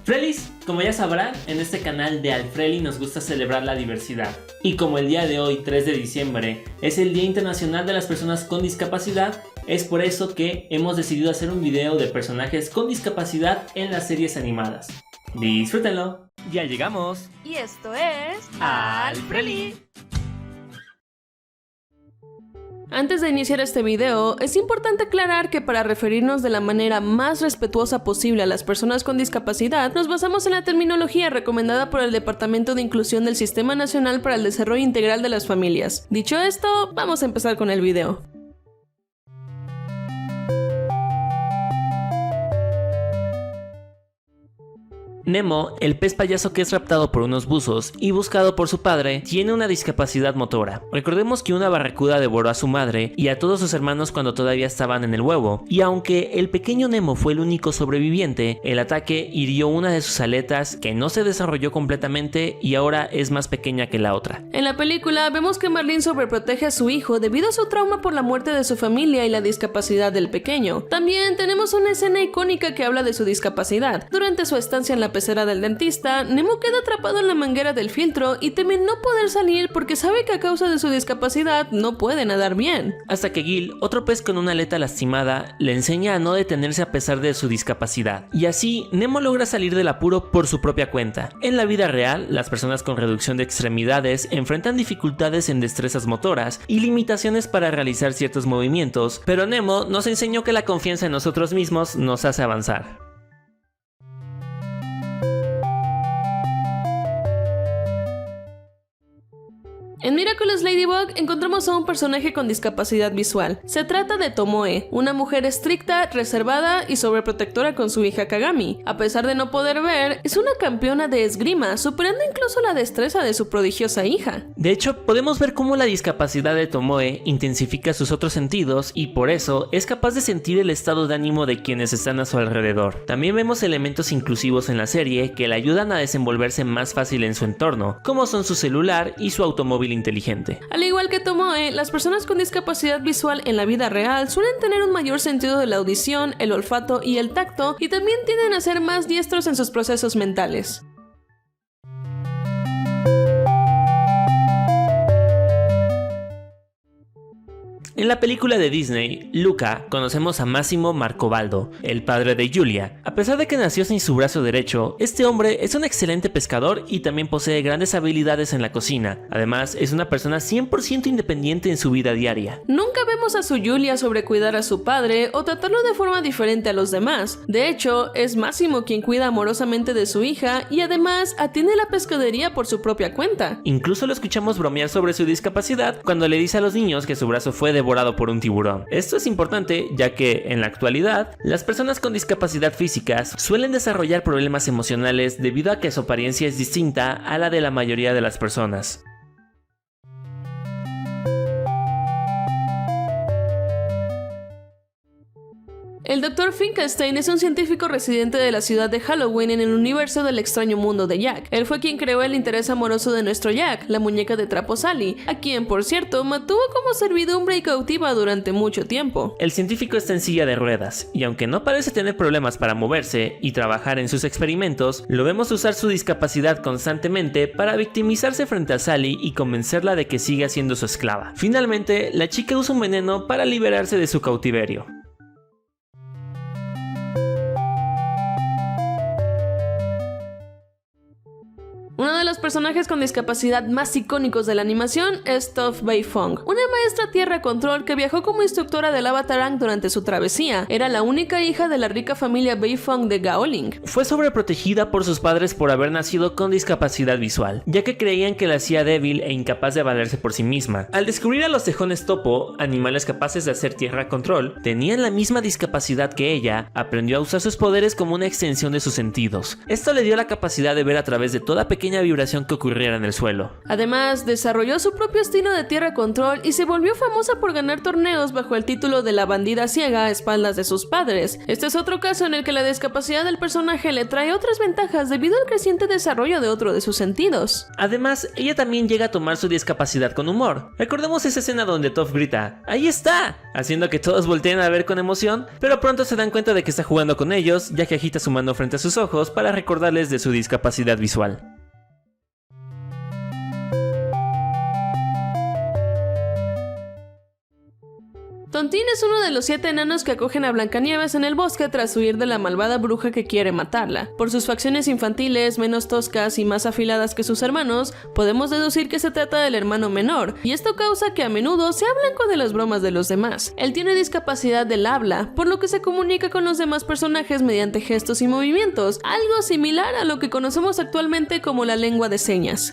Frelis, como ya sabrán, en este canal de Alfreli nos gusta celebrar la diversidad. Y como el día de hoy, 3 de diciembre, es el Día Internacional de las Personas con Discapacidad, es por eso que hemos decidido hacer un video de personajes con discapacidad en las series animadas. Disfrútenlo. Ya llegamos. Y esto es Alfreli. Antes de iniciar este video, es importante aclarar que para referirnos de la manera más respetuosa posible a las personas con discapacidad, nos basamos en la terminología recomendada por el Departamento de Inclusión del Sistema Nacional para el Desarrollo Integral de las Familias. Dicho esto, vamos a empezar con el video. Nemo, el pez payaso que es raptado por unos buzos y buscado por su padre, tiene una discapacidad motora. Recordemos que una barracuda devoró a su madre y a todos sus hermanos cuando todavía estaban en el huevo, y aunque el pequeño Nemo fue el único sobreviviente, el ataque hirió una de sus aletas que no se desarrolló completamente y ahora es más pequeña que la otra. En la película vemos que Marlene sobreprotege a su hijo debido a su trauma por la muerte de su familia y la discapacidad del pequeño. También tenemos una escena icónica que habla de su discapacidad. Durante su estancia en la pecera del dentista, Nemo queda atrapado en la manguera del filtro y teme no poder salir porque sabe que a causa de su discapacidad no puede nadar bien. Hasta que Gil, otro pez con una aleta lastimada, le enseña a no detenerse a pesar de su discapacidad. Y así, Nemo logra salir del apuro por su propia cuenta. En la vida real, las personas con reducción de extremidades enfrentan dificultades en destrezas motoras y limitaciones para realizar ciertos movimientos, pero Nemo nos enseñó que la confianza en nosotros mismos nos hace avanzar. En Miraculous Ladybug encontramos a un personaje con discapacidad visual. Se trata de Tomoe, una mujer estricta, reservada y sobreprotectora con su hija Kagami. A pesar de no poder ver, es una campeona de esgrima, superando incluso la destreza de su prodigiosa hija. De hecho, podemos ver cómo la discapacidad de Tomoe intensifica sus otros sentidos y por eso es capaz de sentir el estado de ánimo de quienes están a su alrededor. También vemos elementos inclusivos en la serie que le ayudan a desenvolverse más fácil en su entorno, como son su celular y su automóvil inteligente. Al igual que Tomoe, las personas con discapacidad visual en la vida real suelen tener un mayor sentido de la audición, el olfato y el tacto, y también tienden a ser más diestros en sus procesos mentales. En la película de Disney, Luca, conocemos a Massimo Marcobaldo, el padre de Giulia. A pesar de que nació sin su brazo derecho, este hombre es un excelente pescador y también posee grandes habilidades en la cocina. Además, es una persona 100% independiente en su vida diaria. Nunca vemos a su Giulia sobrecuidar a su padre o tratarlo de forma diferente a los demás. De hecho, es Massimo quien cuida amorosamente de su hija y además atiende la pescadería por su propia cuenta. Incluso lo escuchamos bromear sobre su discapacidad cuando le dice a los niños que su brazo fue devorado por un tiburón. Esto es importante ya que, en la actualidad, las personas con discapacidad físicas suelen desarrollar problemas emocionales debido a que su apariencia es distinta a la de la mayoría de las personas. El Dr. Finkelstein es un científico residente de la ciudad de Halloween en el universo del extraño mundo de Jack. Él fue quien creó el interés amoroso de nuestro Jack, la muñeca de trapo Sally, a quien, por cierto, mantuvo como servidumbre y cautiva durante mucho tiempo. El científico está en silla de ruedas, y aunque no parece tener problemas para moverse y trabajar en sus experimentos, lo vemos usar su discapacidad constantemente para victimizarse frente a Sally y convencerla de que siga siendo su esclava. Finalmente, la chica usa un veneno para liberarse de su cautiverio. Uno de los personajes con discapacidad más icónicos de la animación es Toph Beifong, una maestra tierra control que viajó como instructora del Avatarang durante su travesía. Era la única hija de la rica familia Beifong de Gaoling. Fue sobreprotegida por sus padres por haber nacido con discapacidad visual, ya que creían que la hacía débil e incapaz de valerse por sí misma. Al descubrir a los tejones topo, animales capaces de hacer tierra control, tenían la misma discapacidad que ella, aprendió a usar sus poderes como una extensión de sus sentidos. Esto le dio la capacidad de ver a través de toda pequeña vibración vibración que ocurriera en el suelo. Además, desarrolló su propio estilo de tierra control y se volvió famosa por ganar torneos bajo el título de la bandida ciega a espaldas de sus padres. Este es otro caso en el que la discapacidad del personaje le trae otras ventajas debido al creciente desarrollo de otro de sus sentidos. Además, ella también llega a tomar su discapacidad con humor. Recordemos esa escena donde Toph grita ¡ahí está!, haciendo que todos volteen a ver con emoción, pero pronto se dan cuenta de que está jugando con ellos, ya que agita su mano frente a sus ojos para recordarles de su discapacidad visual. Tontín es uno de los 7 enanos que acogen a Blancanieves en el bosque tras huir de la malvada bruja que quiere matarla. Por sus facciones infantiles, menos toscas y más afiladas que sus hermanos, podemos deducir que se trata del hermano menor, y esto causa que a menudo sea blanco de las bromas de los demás. Él tiene discapacidad del habla, por lo que se comunica con los demás personajes mediante gestos y movimientos, algo similar a lo que conocemos actualmente como la lengua de señas.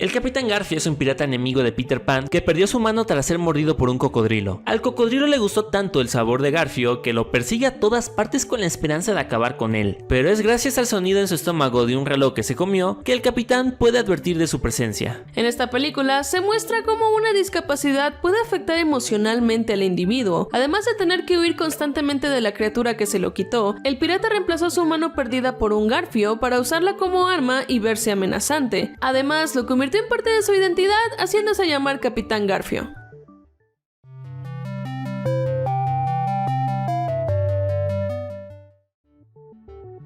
El Capitán Garfio es un pirata enemigo de Peter Pan que perdió su mano tras ser mordido por un cocodrilo. Al cocodrilo le gustó tanto el sabor de Garfio que lo persigue a todas partes con la esperanza de acabar con él. Pero es gracias al sonido en su estómago de un reloj que se comió que el capitán puede advertir de su presencia. En esta película se muestra cómo una discapacidad puede afectar emocionalmente al individuo. Además de tener que huir constantemente de la criatura que se lo quitó, el pirata reemplazó su mano perdida por un garfio para usarla como arma y verse amenazante. Además, lo convirtió en parte de su identidad, haciéndose llamar Capitán Garfio.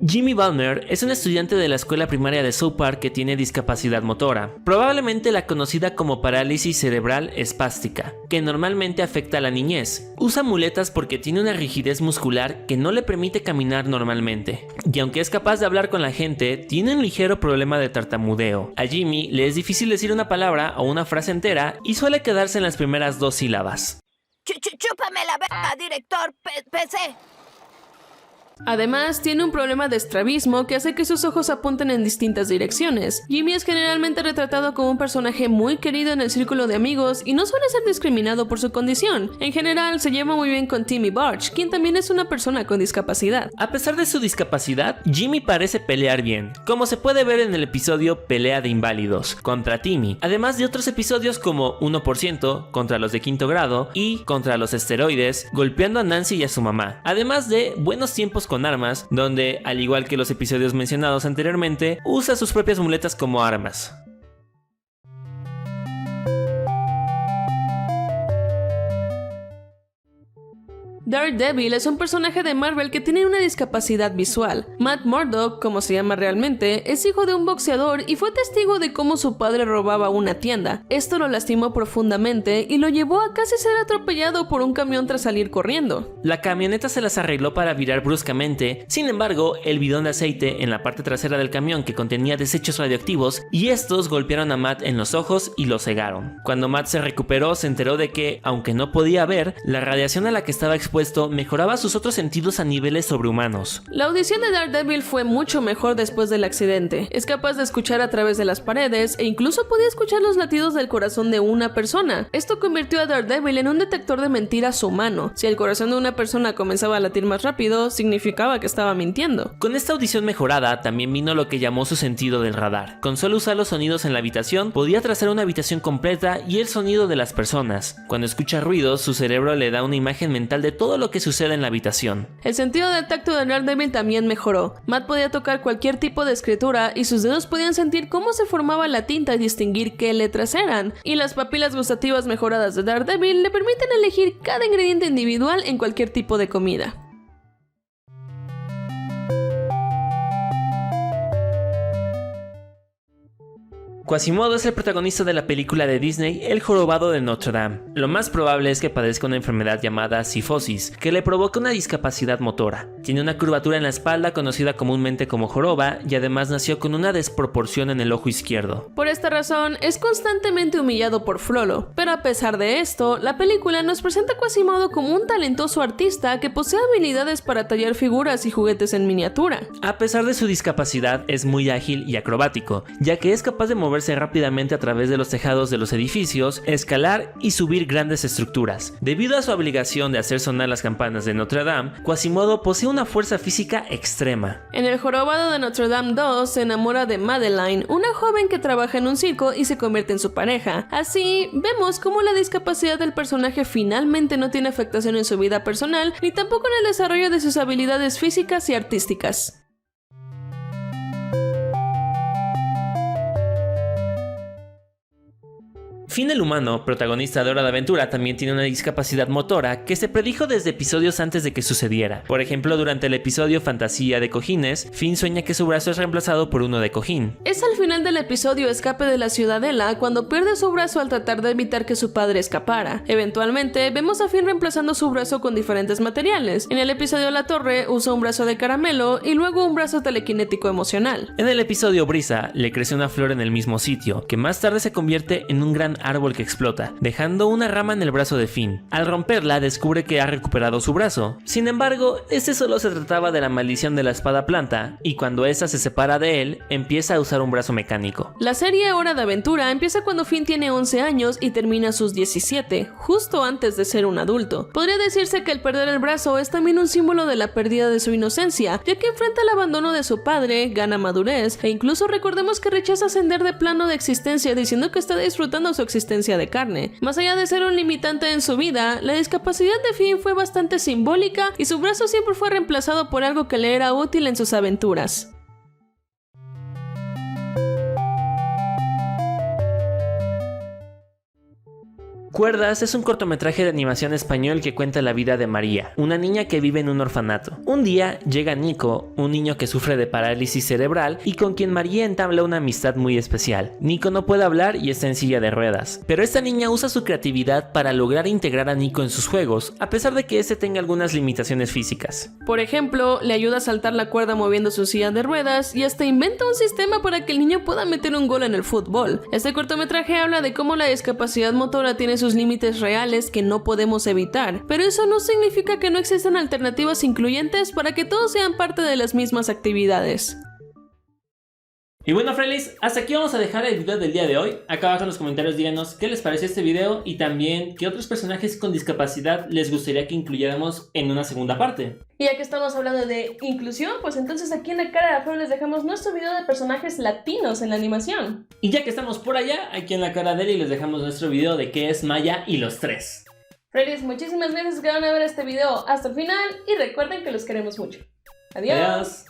Jimmy Balmer es un estudiante de la escuela primaria de South Park que tiene discapacidad motora, probablemente la conocida como parálisis cerebral espástica, que normalmente afecta a la niñez. Usa muletas porque tiene una rigidez muscular que no le permite caminar normalmente, y aunque es capaz de hablar con la gente, tiene un ligero problema de tartamudeo. A Jimmy le es difícil decir una palabra o una frase entera y suele quedarse en las primeras 2 sílabas. Chúpame la verga, director PC. Además, tiene un problema de estrabismo que hace que sus ojos apunten en distintas direcciones. Jimmy es generalmente retratado como un personaje muy querido en el círculo de amigos y no suele ser discriminado por su condición. En general, se lleva muy bien con Timmy Barch, quien también es una persona con discapacidad. A pesar de su discapacidad, Jimmy parece pelear bien, como se puede ver en el episodio Pelea de Inválidos contra Timmy, además de otros episodios como 1% contra los de quinto grado y contra los esteroides, golpeando a Nancy y a su mamá, además de Buenos Tiempos con Armas, donde, al igual que los episodios mencionados anteriormente, usa sus propias muletas como armas. Daredevil es un personaje de Marvel que tiene una discapacidad visual. Matt Murdock, como se llama realmente, es hijo de un boxeador y fue testigo de cómo su padre robaba una tienda. Esto lo lastimó profundamente y lo llevó a casi ser atropellado por un camión tras salir corriendo. La camioneta se las arregló para virar bruscamente, sin embargo, el bidón de aceite en la parte trasera del camión que contenía desechos radioactivos y estos golpearon a Matt en los ojos y lo cegaron. Cuando Matt se recuperó, se enteró de que, aunque no podía ver, la radiación a la que estaba expuesto mejoraba sus otros sentidos a niveles sobrehumanos. La audición de Daredevil fue mucho mejor después del accidente. Es capaz de escuchar a través de las paredes e incluso podía escuchar los latidos del corazón de una persona. Esto convirtió a Daredevil en un detector de mentiras humano. Si el corazón de una persona comenzaba a latir más rápido, significaba que estaba mintiendo. Con esta audición mejorada también vino lo que llamó su sentido del radar. Con solo usar los sonidos en la habitación, podía trazar una habitación completa y el sonido de las personas. Cuando escucha ruidos, su cerebro le da una imagen mental de todo lo que sucede en la habitación. El sentido del tacto de Daredevil también mejoró. Matt podía tocar cualquier tipo de escritura y sus dedos podían sentir cómo se formaba la tinta y distinguir qué letras eran. Y las papilas gustativas mejoradas de Daredevil le permiten elegir cada ingrediente individual en cualquier tipo de comida. Quasimodo es el protagonista de la película de Disney El jorobado de Notre Dame. Lo más probable es que padezca una enfermedad llamada cifosis, que le provoca una discapacidad motora. Tiene una curvatura en la espalda conocida comúnmente como joroba y además nació con una desproporción en el ojo izquierdo. Por esta razón, es constantemente humillado por Frollo, pero a pesar de esto, la película nos presenta a Quasimodo como un talentoso artista que posee habilidades para tallar figuras y juguetes en miniatura. A pesar de su discapacidad, es muy ágil y acrobático, ya que es capaz de moverse moverse rápidamente a través de los tejados de los edificios, escalar y subir grandes estructuras. Debido a su obligación de hacer sonar las campanas de Notre Dame, Quasimodo posee una fuerza física extrema. En El jorobado de Notre Dame 2 se enamora de Madeleine, una joven que trabaja en un circo y se convierte en su pareja. Así, vemos cómo la discapacidad del personaje finalmente no tiene afectación en su vida personal, ni tampoco en el desarrollo de sus habilidades físicas y artísticas. Finn el humano, protagonista de Hora de Aventura, también tiene una discapacidad motora que se predijo desde episodios antes de que sucediera. Por ejemplo, durante el episodio Fantasía de Cojines, Finn sueña que su brazo es reemplazado por uno de cojín. Es al final del episodio Escape de la Ciudadela cuando pierde su brazo al tratar de evitar que su padre escapara. Eventualmente, vemos a Finn reemplazando su brazo con diferentes materiales. En el episodio La Torre, usa un brazo de caramelo y luego un brazo telequinético emocional. En el episodio Brisa, le crece una flor en el mismo sitio, que más tarde se convierte en un gran árbol que explota, dejando una rama en el brazo de Finn. Al romperla, descubre que ha recuperado su brazo. Sin embargo, este solo se trataba de la maldición de la espada planta, y cuando esta se separa de él, empieza a usar un brazo mecánico. La serie Hora de Aventura empieza cuando Finn tiene 11 años y termina a sus 17, justo antes de ser un adulto. Podría decirse que el perder el brazo es también un símbolo de la pérdida de su inocencia, ya que enfrenta el abandono de su padre, gana madurez, e incluso recordemos que rechaza ascender de plano de existencia diciendo que está disfrutando su existencia de carne. Más allá de ser un limitante en su vida, la discapacidad de Finn fue bastante simbólica y su brazo siempre fue reemplazado por algo que le era útil en sus aventuras. Cuerdas es un cortometraje de animación español que cuenta la vida de María, una niña que vive en un orfanato. Un día llega Nico, un niño que sufre de parálisis cerebral y con quien María entabla una amistad muy especial. Nico no puede hablar y está en silla de ruedas, pero esta niña usa su creatividad para lograr integrar a Nico en sus juegos, a pesar de que este tenga algunas limitaciones físicas. Por ejemplo, le ayuda a saltar la cuerda moviendo su silla de ruedas y hasta inventa un sistema para que el niño pueda meter un gol en el fútbol. Este cortometraje habla de cómo la discapacidad motora tiene sus límites reales que no podemos evitar, pero eso no significa que no existan alternativas incluyentes para que todos sean parte de las mismas actividades. Y bueno, Frailes, hasta aquí vamos a dejar el video del día de hoy. Acá abajo en los comentarios díganos qué les pareció este video y también qué otros personajes con discapacidad les gustaría que incluyéramos en una segunda parte. Y ya que estamos hablando de inclusión, pues entonces aquí en la cara de Flor les dejamos nuestro video de personajes latinos en la animación. Y ya que estamos por allá, aquí en la cara de Eli les dejamos nuestro video de qué es Maya y los tres. Frailes, muchísimas gracias que van a ver este video hasta el final y recuerden que los queremos mucho. Adiós.